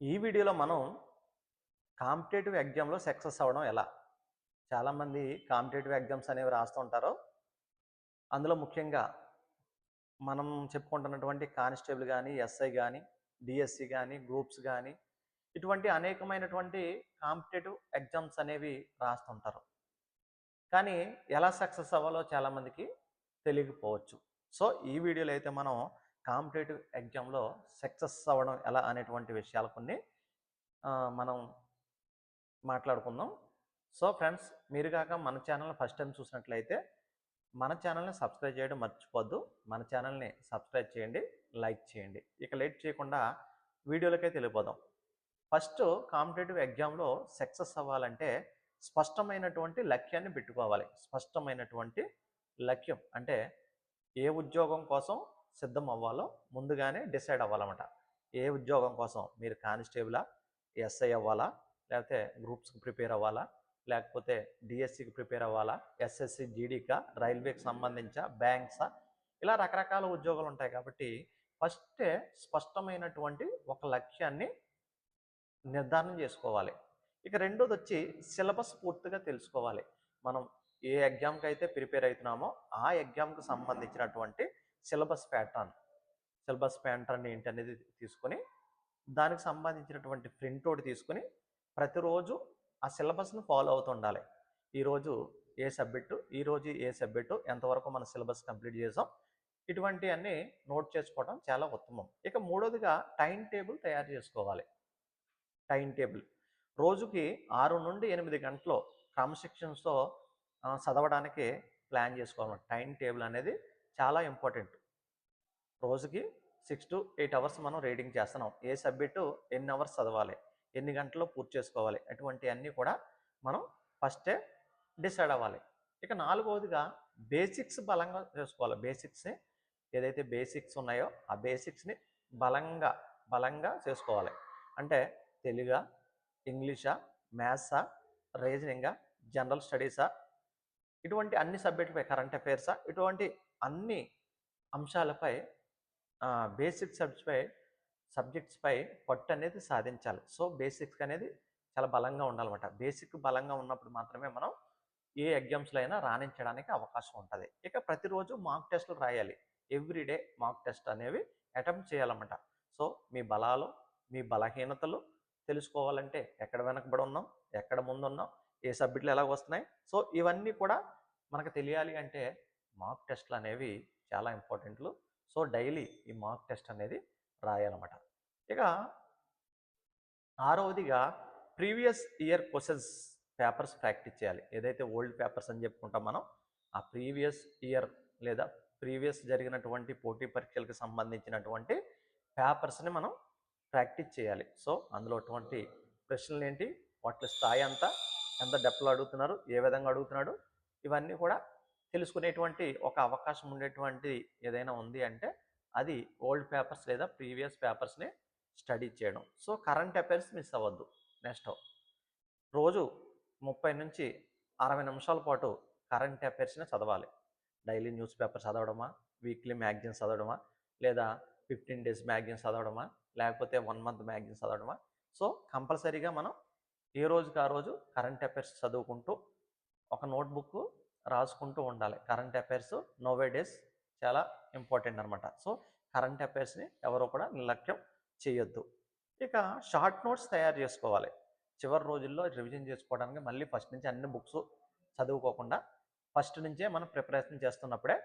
ఈ వీడియోలో మనం కాంపిటేటివ్ ఎగ్జామ్‌లో సక్సెస్ అవ్వడం ఎలా? చాలామంది కాంపిటేటివ్ ఎగ్జామ్స్ అనేవి రాస్తూ ఉంటారు. అందులో ముఖ్యంగా మనం చెప్పుకుంటున్నటువంటి కానిస్టేబుల్ గాని, ఎస్ఐ గాని, డీఎస్సీ గాని, గ్రూప్స్ గాని ఇటువంటి అనేకమైనటువంటి కాంపిటేటివ్ ఎగ్జామ్స్ అనేవి రాస్తుంటారు. కానీ ఎలా సక్సెస్ అవ్వాలో చాలామందికి తెలియకపోవచ్చు. సో, ఈ వీడియోలో అయితే మనం కాంపిటేటివ్ ఎగ్జామ్‌లో సక్సెస్ అవ్వడం ఎలా అనేటువంటి విషయాలు కొన్ని మనం మాట్లాడుకుందాం. సో ఫ్రెండ్స్, మీరు గాక మన ఛానల్‌ని ఫస్ట్ టైం చూసినట్లయితే మన ఛానల్‌ని సబ్స్క్రైబ్ చేయడం మర్చిపోవద్దు. మన ఛానల్‌ని సబ్స్క్రైబ్ చేయండి, లైక్ చేయండి. ఇక లేట్ చేయకుండా వీడియోలకైతే వెళ్ళిపోదాం. ఫస్ట్ కాంపిటేటివ్ ఎగ్జామ్‌లో సక్సెస్ అవ్వాలంటే స్పష్టమైనటువంటి లక్ష్యాన్ని పెట్టుకోవాలి. స్పష్టమైనటువంటి లక్ష్యం అంటే ఏ ఉద్యోగం కోసం సిద్ధం అవ్వాలో ముందుగానే డిసైడ్ అవ్వాలన్నమాట. ఏ ఉద్యోగం కోసం మీరు కానిస్టేబులా? ఎస్ఐ అవ్వాలా? లేకపోతే గ్రూప్స్‌కి ప్రిపేర్ అవ్వాలా? లేకపోతే డిఎస్సికి ప్రిపేర్ అవ్వాలా? ఎస్ఎస్సి, జీడీకా, రైల్వేకి సంబంధించా? బ్యాంక్సా? ఇలా రకరకాల ఉద్యోగాలు ఉంటాయి కాబట్టి ఫస్టే స్పష్టమైనటువంటి ఒక లక్ష్యాన్ని నిర్ధారణ చేసుకోవాలి. ఇక రెండోదొచ్చి సిలబస్ పూర్తిగా తెలుసుకోవాలి. మనం ఏ ఎగ్జామ్‌కి అయితే ప్రిపేర్ అయితున్నామో ఆ ఎగ్జామ్‌కి సంబంధించినటువంటి సిలబస్ ప్యాటర్న్ ఏంటనేది తీసుకొని దానికి సంబంధించినటువంటి ప్రింటౌట్ తీసుకొని ప్రతిరోజు ఆ సిలబస్‌ని ఫాలో అవుతుండాలి. ఈరోజు ఏ సబ్జెక్టు ఎంతవరకు మన సిలబస్ కంప్లీట్ చేసాం, ఇటువంటివన్నీ నోట్ చేసుకోవడం చాలా ఉత్తమం. ఇక మూడోదిగా టైమ్ టేబుల్ తయారు చేసుకోవాలి. టైమ్ టేబుల్ రోజుకి 6-8 గంటలు క్రమశిక్షణతో చదవడానికి ప్లాన్ చేసుకోవాలి. టైం టేబుల్ అనేది చాలా ఇంపార్టెంట్. రోజుకి 6-8 అవర్స్ మనం రీడింగ్ చేస్తున్నాం. ఏ సబ్జెక్టు ఎన్ని అవర్స్ చదవాలి, ఎన్ని గంటల్లో పూర్తి చేసుకోవాలి, అటువంటివన్నీ కూడా మనం ఫస్టే డిసైడ్ అవ్వాలి. ఇక నాలుగవదిగా బేసిక్స్ బలంగా చేసుకోవాలి. ఏదైతే బేసిక్స్ ఉన్నాయో ఆ బేసిక్స్ని బలంగా బలంగా చేసుకోవాలి. అంటే తెలుగా, ఇంగ్లీషా, మ్యాథ్సా, రీజనింగా, జనరల్ స్టడీసా, ఇటువంటి అన్ని సబ్జెక్టులపై, కరెంట్ అఫైర్సా, ఇటువంటి అన్ని అంశాలపై బేసిక్ సబ్జెక్ట్స్పై పట్టు అనేది సాధించాలి. సో బేసిక్స్ అనేది చాలా బలంగా ఉండాలన్నమాట. బేసిక్ బలంగా ఉన్నప్పుడు మాత్రమే మనం ఏ ఎగ్జామ్స్లో అయినా రాణించడానికి అవకాశం ఉంటుంది. ఇక ప్రతిరోజు మాక్ టెస్టులు రాయాలి. ఎవ్రీడే మాక్ టెస్ట్ అనేవి అటెంప్ట్ చేయాలన్నమాట. సో మీ బలాలు, మీ బలహీనతలు తెలుసుకోవాలంటే ఎక్కడ వెనకబడి ఉన్నాం, ఎక్కడ ముందున్నాం, ఏ సబ్జెక్టులు ఎలాగ వస్తున్నాయి, సో ఇవన్నీ కూడా మనకు తెలియాలి అంటే మాక్ టెస్టులు అనేవి చాలా ఇంపార్టెంట్లు. సో డైలీ ఈ మాక్ టెస్ట్ అనేది రాయాలన్నమాట. ఇక ఆరవదిగా previous year questions papers practice చేయాలి. ఏదైతే ఓల్డ్ పేపర్స్ అని చెప్పుకుంటాం మనం, ఆ ప్రీవియస్ ఇయర్ లేదా ప్రీవియస్ జరిగినటువంటి పోటీ పరీక్షలకు సంబంధించినటువంటి పేపర్స్ని మనం ప్రాక్టీస్ చేయాలి. సో అందులో అటువంటి ప్రశ్నలు ఏంటి, వాటి స్థాయి అంతా, ఎంత డెప్త్లో అడుగుతున్నారు, ఏ విధంగా అడుగుతున్నాడు, ఇవన్నీ కూడా తెలుసుకునేటువంటి ఒక అవకాశం ఉండేటువంటి ఏదైనా ఉంది అంటే అది ఓల్డ్ పేపర్స్ లేదా ప్రీవియస్ పేపర్స్ని స్టడీ చేయడం. సో కరెంట్ అఫైర్స్ మిస్ అవ్వద్దు. నెక్స్ట్ రోజు 30-60 నిమిషాల పాటు కరెంట్ అఫైర్స్ని చదవాలి. డైలీ న్యూస్ పేపర్ చదవడమా, వీక్లీ మ్యాగజైన్స్ చదవడమా, లేదా 15 డేస్ మ్యాగజైన్స్ చదవడమా, లేకపోతే 1 మంత్ మ్యాగజైన్స్ చదవడమా. సో కంపల్సరీగా మనం ఏ రోజుకి ఆ రోజు కరెంట్ అఫైర్స్ చదువుకుంటూ ఒక నోట్బుక్ రాసుకుంటూ ఉండాలి. కరెంట్ అఫైర్స్ నోవే డేస్ చాలా ఇంపార్టెంట్ అనమాట. సో కరెంట్ అఫైర్స్ని ఎవరో కూడా నిర్లక్ష్యం చేయొద్దు. ఇక షార్ట్ నోట్స్ తయారు చేసుకోవాలి. చివరి రోజుల్లో రివిజన్ చేసుకోవడానికి మళ్ళీ ఫస్ట్ నుంచి అన్ని బుక్స్ చదువుకోకుండా ఫస్ట్ నుంచే మనం ప్రిపరేషన్ చేస్తున్నప్పుడే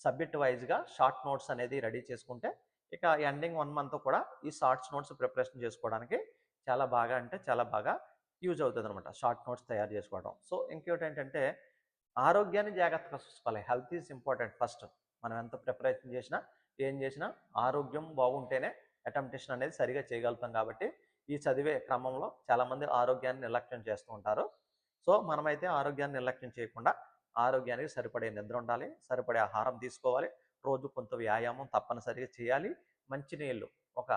సబ్జెక్ట్ వైజ్గా షార్ట్ నోట్స్ అనేది రెడీ చేసుకుంటే ఇక ఎండింగ్ 1 మంత్ కూడా ఈ షార్ట్స్ నోట్స్ ప్రిపరేషన్ చేసుకోవడానికి చాలా బాగా అంటే చాలా బాగా యూజ్ అవుతుంది అనమాట, షార్ట్ నోట్స్ తయారు చేసుకోవడం. సో ఇంకోటి ఏంటంటే ఆరోగ్యాన్ని జాగ్రత్తగా చూసుకోవాలి. Health is important first. మనం ఎంత ప్రిపరేషన్ చేసినా ఏం చేసినా ఆరోగ్యం బాగుంటేనే అటెంప్టేషన్ అనేది సరిగా చేయగలుగుతాం. కాబట్టి ఈ చదివే క్రమంలో చాలామంది ఆరోగ్యాన్ని నిర్లక్ష్యం చేస్తూ ఉంటారు. సో మనమైతే ఆరోగ్యాన్ని నిర్లక్ష్యం చేయకుండా ఆరోగ్యానికి సరిపడే నిద్ర ఉండాలి, సరిపడే ఆహారం తీసుకోవాలి, రోజు కొంత వ్యాయామం తప్పనిసరిగా చేయాలి, మంచినీళ్ళు ఒక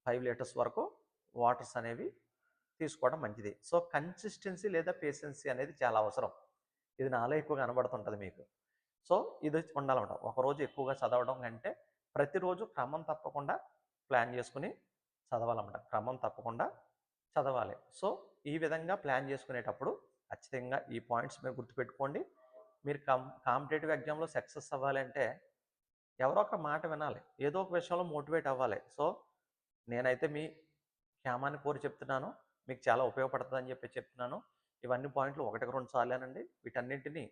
5 లీటర్స్ వరకు వాటర్స్ అనేవి తీసుకోవడం మంచిది. సో కన్సిస్టెన్సీ లేదా పేషెన్సీ అనేది చాలా అవసరం. ఇది నాలో ఎక్కువగా కనబడుతుంటుంది మీకు. సో ఇది ఉండాలన్నమాట. ఒకరోజు ఎక్కువగా చదవడం కంటే ప్రతిరోజు క్రమం తప్పకుండా ప్లాన్ చేసుకుని చదవాలన్నమాట. క్రమం తప్పకుండా చదవాలి. సో, ఈ విధంగా ప్లాన్ చేసుకునేటప్పుడు ఖచ్చితంగా ఈ పాయింట్స్ మీరు గుర్తుపెట్టుకోండి. మీరు కాంపిటేటివ్ ఎగ్జామ్‌లో సక్సెస్ అవ్వాలంటే ఎవరో ఒక మాట వినాలి. ఏదో ఒక విషయంలో మోటివేట్ అవ్వాలి. సో, నేనైతే మీ క్షేమాన్ని కోరి చెప్తున్నాను. మీకు చాలా ఉపయోగపడుతుందని చెప్పి చెప్తున్నాను. ఇవన్నీ పాయింట్లు ఒకటికి 2 సార్లేనండి. వీటన్నింటిని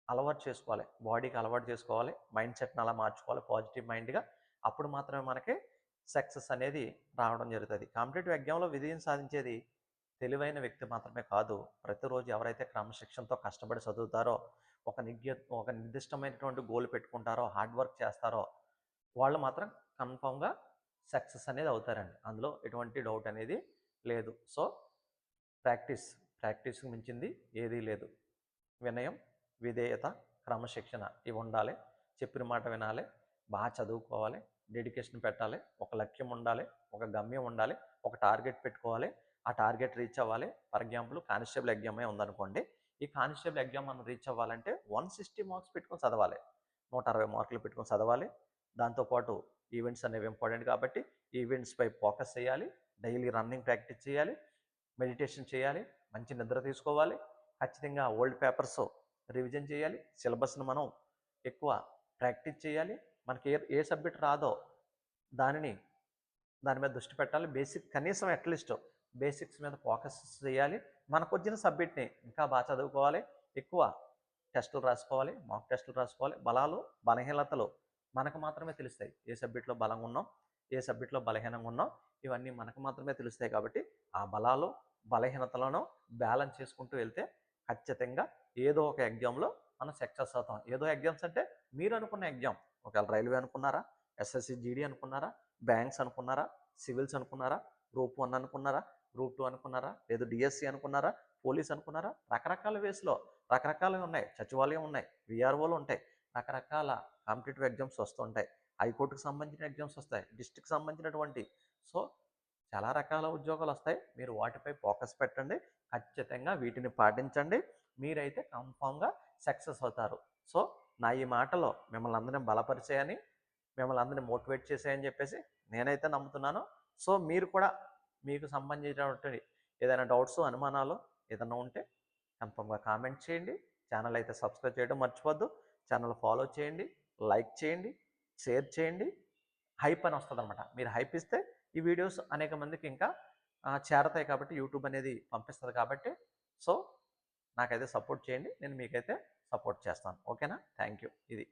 అలవాటు చేసుకోవాలి. బాడీకి అలవాటు చేసుకోవాలి. మైండ్ సెట్‌ని అలా మార్చుకోవాలి పాజిటివ్ మైండ్‌గా. అప్పుడు మాత్రమే మనకి సక్సెస్ అనేది రావడం జరుగుతది. కాంపిటేటివ్ ఎగ్జామ్‌లో విజయం సాధించేది తెలివైన వ్యక్తి మాత్రమే కాదు. ప్రతిరోజు ఎవరైతే క్రమశిక్షణతో కష్టపడి చదువుతారో, ఒక నిర్దిష్టమైనటువంటి గోల్ పెట్టుకుంటారో, హార్డ్ వర్క్ చేస్తారో, వాళ్ళు మాత్రం కన్ఫర్మ్‌గా సక్సెస్ అనేది అవుతారండి. అందులో ఎటువంటి డౌట్ అనేది లేదు. సో, ప్రాక్టీస్, ప్రాక్టీస్‌కి మించింది ఏదీ లేదు. వినయం, విధేయత, క్రమశిక్షణ ఇవి ఉండాలి. చెప్పిన మాట వినాలి, బాగా చదువుకోవాలి, డెడికేషన్ పెట్టాలి, ఒక లక్ష్యం ఉండాలి, ఒక గమ్యం ఉండాలి, ఒక టార్గెట్ పెట్టుకోవాలి. ఆ టార్గెట్ రీచ్ అవ్వాలి. ఫర్ ఎగ్జాంపుల్ కానిస్టేబుల్ ఎగ్జామే ఉందనుకోండి. ఈ కానిస్టేబుల్ ఎగ్జామ్ మనం రీచ్ అవ్వాలంటే 160 మార్క్స్ పెట్టుకొని చదవాలి. 160 మార్కులు పెట్టుకొని చదవాలి. దాంతోపాటు ఈవెంట్స్ అనేవి ఇంపార్టెంట్ కాబట్టి ఈవెంట్స్‌పై ఫోకస్ చేయాలి. డైలీ రన్నింగ్ ప్రాక్టీస్ చేయాలి. మెడిటేషన్ చేయాలి. మంచి నిద్ర తీసుకోవాలి. ఖచ్చితంగా ఓల్డ్ పేపర్స్ రివిజన్ చేయాలి. సిలబస్‌ని మనం ఎక్కువ ప్రాక్టీస్ చేయాలి. మనకి ఏ సబ్జెక్ట్ రాదో దానిని దాని మీద దృష్టి పెట్టాలి. కనీసం అట్‌లీస్ట్ బేసిక్స్ మీద ఫోకస్ చేయాలి. మనకొచ్చిన సబ్జెక్ట్‌ని ఇంకా బాగా చదువుకోవాలి. ఎక్కువ టెస్టులు రాసుకోవాలి. మాక్ టెస్టులు రాసుకోవాలి. బలాలు, బలహీనతలు మనకు మాత్రమే తెలుస్తాయి. ఏ సబ్జెక్ట్‌లో బలంగా ఉన్నాం, ఏ సబ్జెక్ట్‌లో బలహీనంగా ఉన్నాం, ఇవన్నీ మనకు మాత్రమే తెలుస్తాయి కాబట్టి ఆ బలాలు, బలహీనతలను బ్యాలెన్స్ చేసుకుంటూ వెళ్తే ఖచ్చితంగా ఏదో ఒక ఎగ్జామ్‌లో మనం సక్సెస్ అవుతాం. ఏదో ఎగ్జామ్స్ అంటే మీరు అనుకున్న ఎగ్జామ్. ఒకవేళ రైల్వే అనుకున్నారా? ఎస్ఎస్‌సి, జీడీ అనుకున్నారా? బ్యాంక్స్ అనుకున్నారా? సివిల్స్ అనుకున్నారా? గ్రూప్ 1 అనుకున్నారా? గ్రూప్ 2 అనుకున్నారా? లేదు డీఎస్సీ అనుకున్నారా? పోలీస్ అనుకున్నారా? రకరకాల వేస్‌లో రకరకాలవి ఉన్నాయి. సచివాలయం ఉన్నాయి. వీఆర్ఓలు ఉంటాయి. రకరకాల కాంపిటేటివ్ ఎగ్జామ్స్ వస్తుంటాయి. హైకోర్టుకి సంబంధించిన ఎగ్జామ్స్ వస్తాయి. డిస్ట్రిక్ట్‌కి సంబంధించినటువంటి సో, చాలా రకాల ఉద్యోగాలు వస్తాయి. మీరు వాటిపై ఫోకస్ పెట్టండి. ఖచ్చితంగా వీటిని పాటించండి. మీరైతే కన్ఫామ్‌గా సక్సెస్ అవుతారు. సో, నా ఈ మాటలు మిమ్మల్ని అందరిని బలపరిచాయని, మిమ్మల్ని అందరిని మోటివేట్ చేశాయని చెప్పేసి నేనైతే నమ్ముతున్నాను. సో, మీరు కూడా మీకు సంబంధించినటువంటి ఏదైనా డౌట్స్, అనుమానాలు ఏదైనా ఉంటే కన్ఫర్మ్‌గా కామెంట్ చేయండి. ఛానల్ అయితే సబ్స్క్రైబ్ చేయడం మర్చిపోద్దు. ఛానల్ ఫాలో చేయండి, లైక్ చేయండి, షేర్ చేయండి. హైప్ అని వస్తదనమాట. మీరు హైప్ ఇస్తే ఈ వీడియోస్ అనేక మందికి ఇంకా చేరతాయి కాబట్టి యూట్యూబ్ అనేది పంపిస్తది కాబట్టి సో, నాకైతే సపోర్ట్ చేయండి. నేను మీకైతే సపోర్ట్ చేస్తాను. ఓకేనా? Thank you. ఇది.